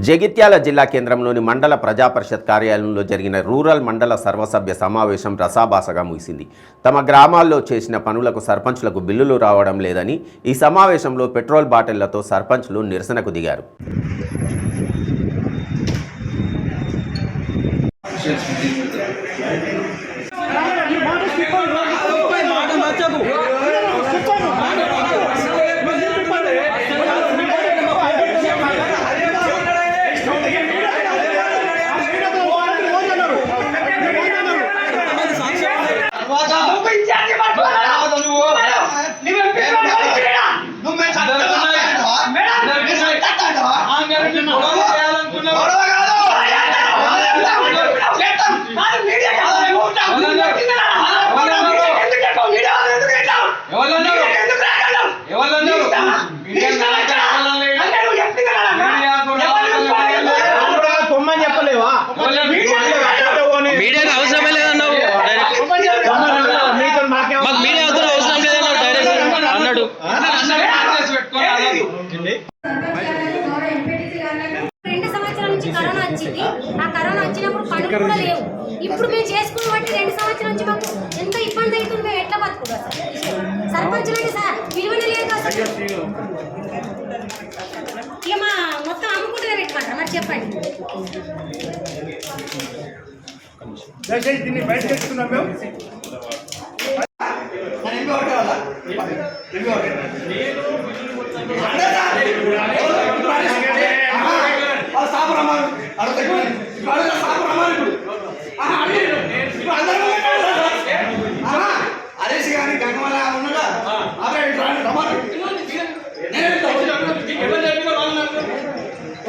జగిత్యాల జిల్లా కేంద్రంలోని మండల ప్రజాపరిషత్ కార్యాలయంలో జరిగిన రూరల్ మండల సర్వసభ్య సమావేశం రసాభాసగా ముగిసింది. తమ గ్రామాల్లో చేసిన పనులకు సర్పంచ్లకు బిల్లులు రావడం లేదని ఈ సమావేశంలో పెట్రోల్ బాటిళ్లతో సర్పంచ్లు నిరసనకు దిగారు. మీడియా అవసరమే లేదన్నావు, మాకు మీడియా అవసరం లేదన్నావు డైరెక్ట్ అన్నాడు. రెండు సంవత్సరాల నుంచి కరోనా వచ్చింది. ఆ కరోనా వచ్చినప్పుడు పనులు కూడా లేవు. ఇప్పుడు మేము చేసుకున్న బట్టి 2 సంవత్సరాల నుంచి మాకు ఎంత ఇబ్బంది అవుతుంది. మేము ఎట్లా బతుకుతాం సర్పంచులకి సార్ విలువనే లేదు అసలు. ఇక మా మొత్తం అమ్ముకుంటే పెట్టమంటారు మరి చెప్పండి. దీన్ని బయట తెచ్చుకున్నాం మేము. హరీష్ గారి గంగమల ఉన్నదా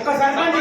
ఒక సర్పంచ్